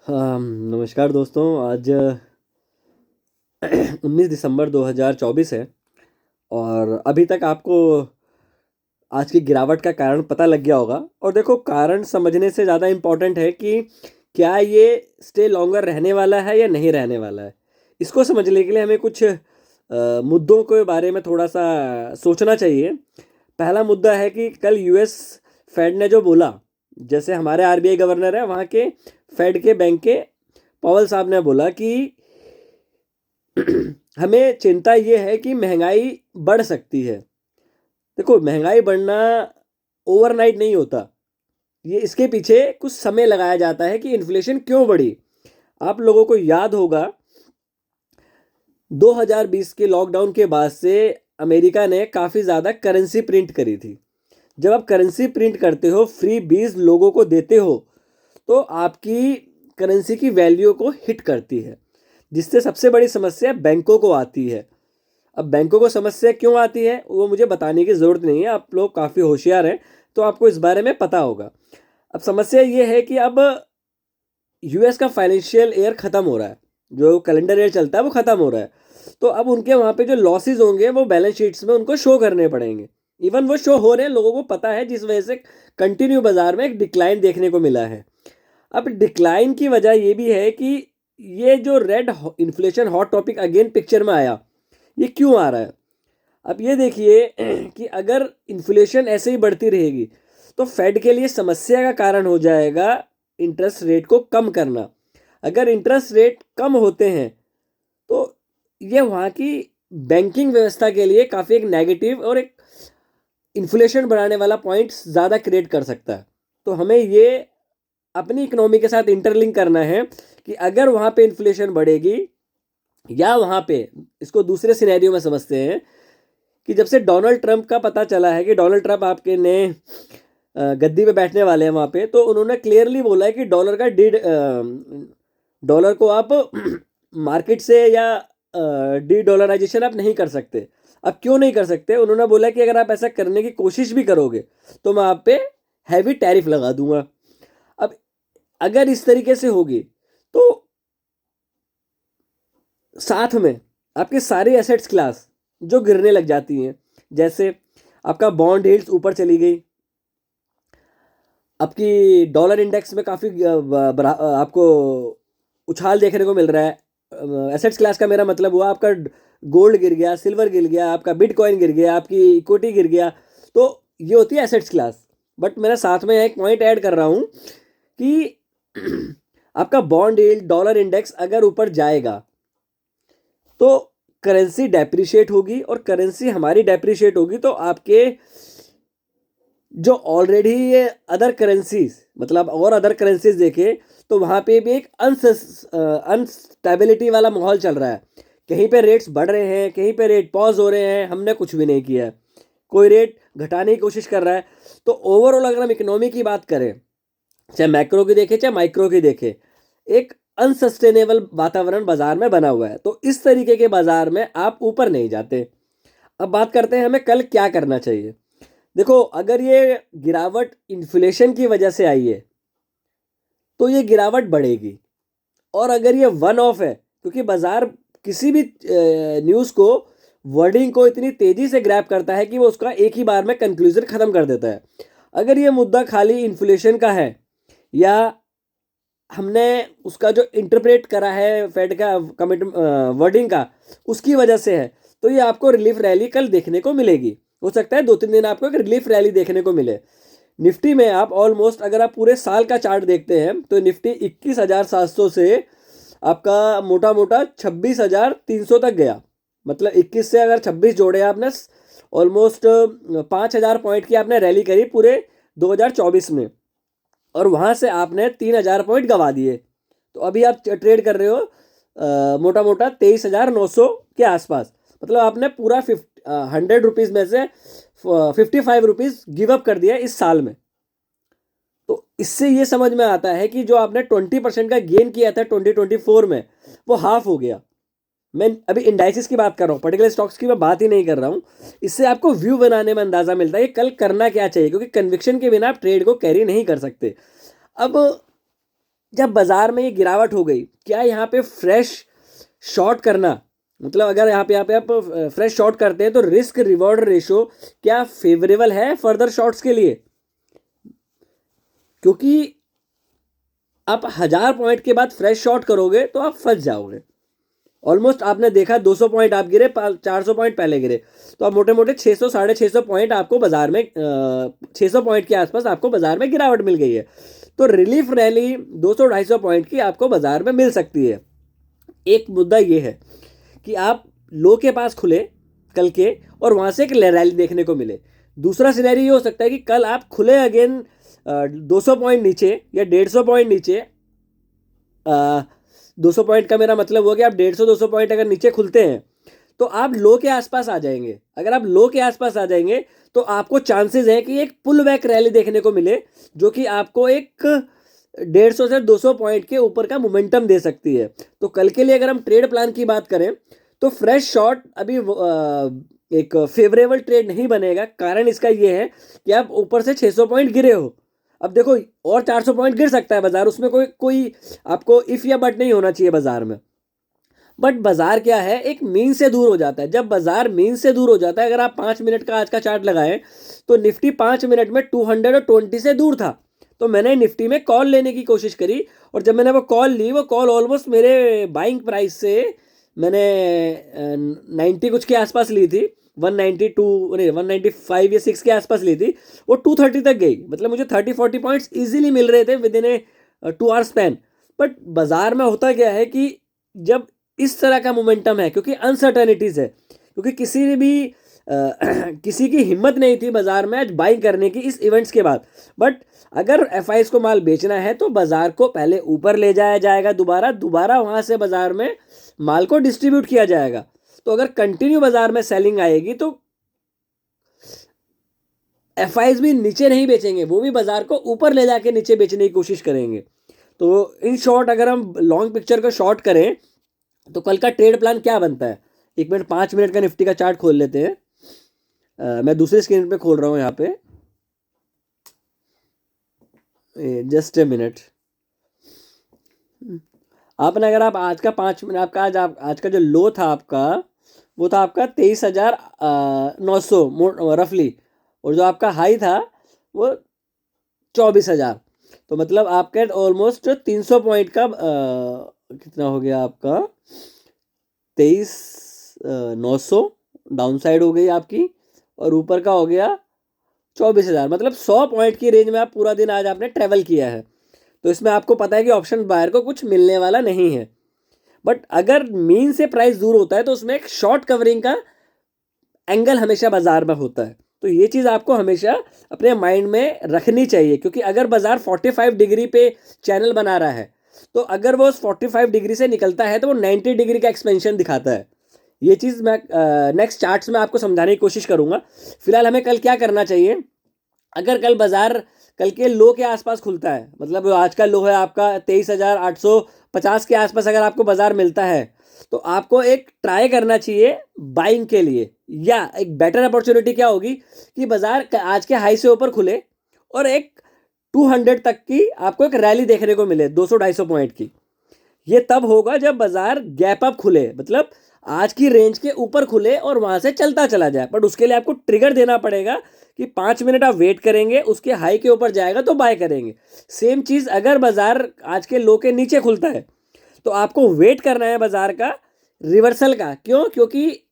हाँ, नमस्कार दोस्तों। आज 19 दिसंबर 2024 है और अभी तक आपको आज की गिरावट का कारण पता लग गया होगा। और देखो, कारण समझने से ज़्यादा इम्पोर्टेंट है कि क्या ये स्टे लॉन्गर रहने वाला है या नहीं रहने वाला है। इसको समझने के लिए हमें कुछ मुद्दों के बारे में थोड़ा सा सोचना चाहिए। पहला मुद्दा है कि कल यूएस फेड ने जो बोला, जैसे हमारे आरबीआई गवर्नर है, वहाँ के फेड के बैंक के पॉवल साहब ने बोला कि हमें चिंता ये है कि महंगाई बढ़ सकती है। देखो, महंगाई बढ़ना ओवरनाइट नहीं होता। ये इसके पीछे कुछ समय लगाया जाता है कि इन्फ्लेशन क्यों बढ़ी। आप लोगों को याद होगा 2020 के लॉकडाउन के बाद से अमेरिका ने काफ़ी ज़्यादा करेंसी प्रिंट करी थी। जब आप करेंसी प्रिंट करते हो, फ्री बीज लोगों को देते हो, तो आपकी करेंसी की वैल्यू को हिट करती है, जिससे सबसे बड़ी समस्या बैंकों को आती है। अब बैंकों को समस्या क्यों आती है वो मुझे बताने की ज़रूरत नहीं है, आप लोग काफ़ी होशियार हैं तो आपको इस बारे में पता होगा। अब समस्या ये है कि अब यूएस का फाइनेंशियल ईयर ख़त्म हो रहा है, जो कैलेंडर ईयर चलता है वो ख़त्म हो रहा है। तो अब उनके वहाँ पे जो लॉसेज होंगे वो बैलेंस शीट्स में उनको शो करने पड़ेंगे। इवन वो शो हो रहे हैं, लोगों को पता है, जिस वजह से कंटिन्यू बाजार में एक डिक्लाइन देखने को मिला है। अब डिक्लाइन की वजह ये भी है कि ये जो red inflation hot topic again picture में आया, ये क्यों आ रहा है। अब ये देखिए कि अगर इन्फ्लेशन ऐसे ही बढ़ती रहेगी तो फेड के लिए समस्या का कारण हो जाएगा इंटरेस्ट रेट को कम करना। अगर इंटरेस्ट रेट कम होते हैं तो ये वहाँ की बैंकिंग व्यवस्था के लिए काफ़ी एक नेगेटिव और एक इन्फ्लेशन बढ़ाने वाला पॉइंट ज़्यादा क्रिएट कर सकता है। तो हमें ये अपनी इकोनॉमी के साथ इंटरलिंक करना है कि अगर वहाँ पे इन्फ्लेशन बढ़ेगी, या वहाँ पे इसको दूसरे सिनेरियो में समझते हैं कि जब से डोनाल्ड ट्रंप का पता चला है कि डोनाल्ड ट्रंप आपके नए गद्दी पे बैठने वाले हैं वहाँ पे, तो उन्होंने क्लियरली बोला है कि डॉलर को आप मार्केट से या डी डॉलराइजेशन आप नहीं कर सकते। अब क्यों नहीं कर सकते? उन्होंने बोला कि अगर आप ऐसा करने की कोशिश भी करोगे तो मैं आप पे हैवी टैरिफ लगा दूंगा। अब अगर इस तरीके से होगी तो साथ में आपके सारे एसेट्स क्लास जो गिरने लग जाती हैं, जैसे आपका बॉन्ड यील्ड्स ऊपर चली गई, आपकी डॉलर इंडेक्स में काफ़ी आपको उछाल देखने को मिल रहा है। एसेट्स क्लास का मेरा मतलब हुआ आपका गोल्ड गिर गया, सिल्वर गिर गया, आपका बिटकॉइन गिर गया, आपकी इक्विटी गिर गया। तो ये होती है एसेट्स क्लास। बट मेरा साथ में एक पॉइंट ऐड कर रहा हूँ कि आपका बॉन्ड यील्ड, डॉलर इंडेक्स अगर ऊपर जाएगा तो करेंसी डेप्रिशिएट होगी, और करेंसी हमारी डेप्रिशिएट होगी तो आपके जो ऑलरेडी ये अदर करेंसीज, मतलब और अदर करेंसीज देखे तो वहाँ पे भी एक अनस्टेबिलिटी वाला माहौल चल रहा है। कहीं पे रेट्स बढ़ रहे हैं, कहीं पे रेट पॉज हो रहे हैं, हमने कुछ भी नहीं किया है। कोई रेट घटाने की कोशिश कर रहा है। तो ओवरऑल अगर हम इकोनॉमी की बात करें, चाहे मैक्रो की देखें चाहे माइक्रो की देखें, एक अनसस्टेनेबल वातावरण बाजार में बना हुआ है। तो इस तरीके के बाजार में आप ऊपर नहीं जाते। अब बात करते हैं हमें कल क्या करना चाहिए। देखो, अगर ये गिरावट इन्फ्लेशन की वजह से आई है तो ये गिरावट बढ़ेगी। और अगर ये वन ऑफ है, क्योंकि बाजार किसी भी न्यूज़ को, वर्डिंग को इतनी तेजी से ग्रैब करता है कि वो उसका एक ही बार में कंक्लूजन खत्म कर देता है। अगर ये मुद्दा खाली इन्फ्लेशन का है, या हमने उसका जो इंटरप्रेट करा है फेड का कमिट वर्डिंग का, उसकी वजह से है, तो ये आपको रिलीफ रैली कल देखने को मिलेगी। हो सकता है 2-3 दिन आपको एक रिलीफ रैली देखने को मिले। निफ्टी में आप ऑलमोस्ट, अगर आप पूरे साल का चार्ट देखते हैं तो निफ्टी 21,700 से आपका मोटा मोटा 26,300 तक गया। मतलब 21 से अगर 26 जोड़े आपने, ऑलमोस्ट 5,000 पॉइंट की आपने रैली करी पूरे 2024 में, और वहाँ से आपने 3,000 पॉइंट गंवा दिए। तो अभी आप ट्रेड कर रहे हो मोटा मोटा 23,900 के आसपास। मतलब आपने पूरा 100 रुपीज़ में से 55 रुपीज़ गिव अप कर दिया इस साल में। तो इससे ये समझ में आता है कि जो आपने 20% का गेन किया था 2024 में, वो हाफ हो गया। मैं अभी इंडाइसिस की बात कर रहा हूँ, पर्टिकुलर स्टॉक्स की मैं बात ही नहीं कर रहा हूँ। इससे आपको व्यू बनाने में अंदाजा मिलता है कि कल करना क्या चाहिए, क्योंकि कन्विक्शन के बिना आप ट्रेड को कैरी नहीं कर सकते। अब जब बाजार में ये गिरावट हो गई, क्या यहाँ पे फ्रेश शॉर्ट करना, मतलब अगर यहाँ पे आप फ्रेश शॉर्ट करते हैं तो रिस्क रिवॉर्ड रेशो क्या फेवरेबल है फर्दर शॉर्ट्स के लिए? क्योंकि आप 1000 पॉइंट के बाद फ्रेश शॉर्ट करोगे तो आप फंस जाओगे। ऑलमोस्ट आपने देखा 200 पॉइंट आप गिरे, 400 पॉइंट पहले गिरे, तो आप मोटे मोटे 600 650 पॉइंट आपको बाजार में 600 पॉइंट के आसपास आपको बाजार में गिरावट मिल गई है। तो रिलीफ रैली 200 250 पॉइंट की आपको बाजार में मिल सकती है। एक मुद्दा ये है कि आप लो के पास खुले कल के और वहां से एक रैली देखने को मिले। दूसरा सिनेरियो ये हो सकता है कि कल आप खुले अगेन 200 पॉइंट नीचे या 150 पॉइंट नीचे, 200 पॉइंट का मेरा मतलब हो गया आप 150-200 पॉइंट अगर नीचे खुलते हैं तो आप लो के आसपास आ जाएंगे। अगर आप लो के आसपास आ जाएंगे तो आपको चांसेस है कि एक पुल बैक रैली देखने को मिले जो कि आपको एक 150 से 200 पॉइंट के ऊपर का मोमेंटम दे सकती है। तो कल के लिए अगर हम ट्रेड प्लान की बात करें तो फ्रेश शॉर्ट अभी एक फेवरेबल ट्रेड नहीं बनेगा। कारण इसका ये है कि आप ऊपर से 600 पॉइंट गिरे हो। अब देखो और 400 पॉइंट गिर सकता है बाजार, उसमें कोई कोई आपको इफ या बट नहीं होना चाहिए बाजार में। बट बाजार क्या है, एक मीन से दूर हो जाता है। जब बाजार मीन से दूर हो जाता है, अगर आप 5 मिनट का आज का चार्ट लगाएं तो निफ्टी 5 मिनट में 220 से दूर था। तो मैंने निफ्टी में कॉल लेने की कोशिश करी और जब मैंने वो कॉल ली, वो कॉल ऑलमोस्ट मेरे बाइंग प्राइस से मैंने 90 कुछ के आसपास ली थी, 192 नहीं 195 या 6 के आसपास ली थी। वो 230 तक गई, मतलब मुझे 30-40 पॉइंट्स इजीली मिल रहे थे within a 2 hour span. But बाजार में होता क्या है कि जब इस तरह का मोमेंटम है, क्योंकि अनसर्टेनिटीज है, क्योंकि किसी भी किसी की हिम्मत नहीं थी बाजार में आज बाइंग करने की इस इवेंट्स के बाद। बट अगर एफआईज को माल बेचना है तो बाजार को पहले ऊपर ले जाया जाएगा, दोबारा वहां से बाजार में माल को डिस्ट्रीब्यूट किया जाएगा। तो अगर कंटिन्यू बाजार में सेलिंग आएगी तो एफआईज भी नीचे नहीं बेचेंगे, वो भी बाजार को ऊपर ले जाके नीचे बेचने की कोशिश करेंगे। तो इन शॉर्ट अगर हम लॉन्ग पिक्चर को शॉर्ट करें तो कल का ट्रेड प्लान क्या बनता है? 1 मिनट 5 मिनट का निफ्टी का चार्ट खोल लेते हैं। मैं दूसरी स्क्रीन पे खोल रहा हूं यहाँ पे, जस्ट ए मिनट। आपने अगर आप आज का 5 मिनट आपका आज का जो लो था आपका, वो था आपका 23,900 रफली, और जो आपका हाई था वो 24,000। तो मतलब आपके ऑलमोस्ट 300 पॉइंट का कितना हो गया आपका 23,900 डाउन साइड हो गई आपकी, और ऊपर का हो गया 24,000। मतलब 100 पॉइंट की रेंज में आप पूरा दिन आज आपने ट्रेवल किया है। तो इसमें आपको पता है कि ऑप्शन बायर को कुछ मिलने वाला नहीं है। बट अगर मीन से प्राइस दूर होता है तो उसमें एक शॉर्ट कवरिंग का एंगल हमेशा बाजार में होता है। तो ये चीज़ आपको हमेशा अपने माइंड में रखनी चाहिए, क्योंकि अगर बाजार 45 डिग्री पे चैनल बना रहा है तो अगर वो 45 डिग्री से निकलता है तो वो 90 डिग्री का एक्सपेंशन दिखाता है। ये चीज़ मैं नेक्स्ट चार्ट्स में आपको समझाने की कोशिश करूंगा। फिलहाल हमें कल क्या करना चाहिए, अगर कल बाजार कल के लो के आसपास खुलता है, मतलब आज का लो है आपका 23,850 के आसपास, अगर आपको बाजार मिलता है तो आपको एक ट्राई करना चाहिए बाइंग के लिए। या एक बेटर अपॉर्चुनिटी क्या होगी कि बाजार आज के हाई से ऊपर खुले और एक 200 तक की आपको एक रैली देखने को मिले 200-250 पॉइंट की। ये तब होगा जब बाजार गैप अप खुले, मतलब आज की रेंज के ऊपर खुले और वहां से चलता चला जाए। बट उसके लिए आपको ट्रिगर देना पड़ेगा कि 5 मिनट आप वेट करेंगे, उसके हाई के ऊपर जाएगा तो बाय करेंगे। सेम चीज अगर बाजार आज के लो के नीचे खुलता है तो आपको वेट करना है बाजार का रिवर्सल का। क्यों? क्योंकि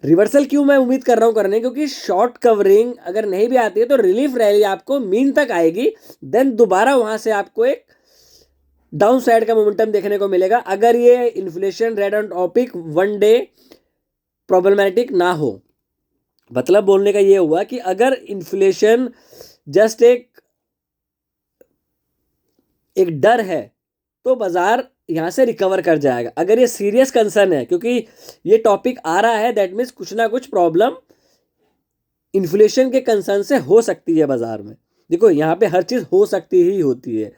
रिवर्सल क्यों मैं उम्मीद कर रहा हूं करने, क्योंकि शॉर्ट कवरिंग अगर नहीं भी आती है तो रिलीफ रैली आपको मीन तक आएगी, देन दोबारा वहां से आपको एक डाउन साइड का मोमेंटम देखने को मिलेगा, अगर ये inflation rate on topic one day problematic ना हो। मतलब बोलने का ये हुआ कि अगर इन्फ्लेशन जस्ट एक डर है तो बाजार यहां से रिकवर कर जाएगा। अगर ये सीरियस कंसर्न है, क्योंकि ये टॉपिक आ रहा है, दैट मीन्स कुछ ना कुछ प्रॉब्लम इन्फ्लेशन के कंसर्न से हो सकती है बाजार में। देखो यहाँ पे हर चीज हो सकती ही होती है।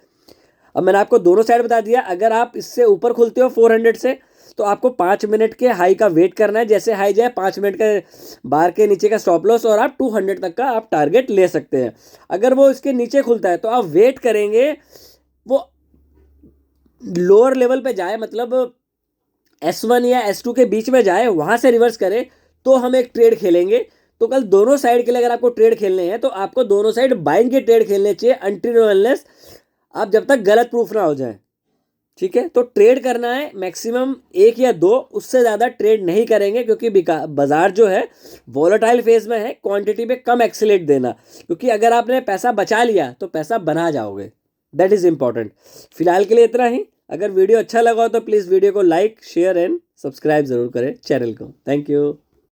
अब मैंने आपको दोनों साइड बता दिया। अगर आप इससे ऊपर खुलते हो 400 से तो आपको 5 मिनट के हाई का वेट करना है, जैसे हाई जाए 5 मिनट के बार के नीचे का स्टॉप लॉस, और आप 200 तक का आप टारगेट ले सकते हैं। अगर वो इसके नीचे खुलता है तो आप वेट करेंगे वो लोअर लेवल पे जाए, मतलब S1 या S2 के बीच में जाए, वहां से रिवर्स करे, तो हम एक ट्रेड खेलेंगे। तो कल दोनों साइड के लिए अगर आपको ट्रेड खेलने हैं तो आपको दोनों साइड बाइंग के ट्रेड खेलने चाहिए, अनटिल अनलेस आप जब तक गलत प्रूफ ना हो जाए। ठीक है, तो ट्रेड करना है मैक्सिमम एक या दो, उससे ज़्यादा ट्रेड नहीं करेंगे, क्योंकि बाजार जो है वॉलेटाइल फेज में है। क्वांटिटी पे कम एक्सीलेट देना, क्योंकि अगर आपने पैसा बचा लिया तो पैसा बना जाओगे, दैट इज़ इंपॉर्टेंट। फिलहाल के लिए इतना ही। अगर वीडियो अच्छा लगा हो तो प्लीज़ वीडियो को लाइक, शेयर एंड सब्सक्राइब ज़रूर करें चैनल को। Thank you.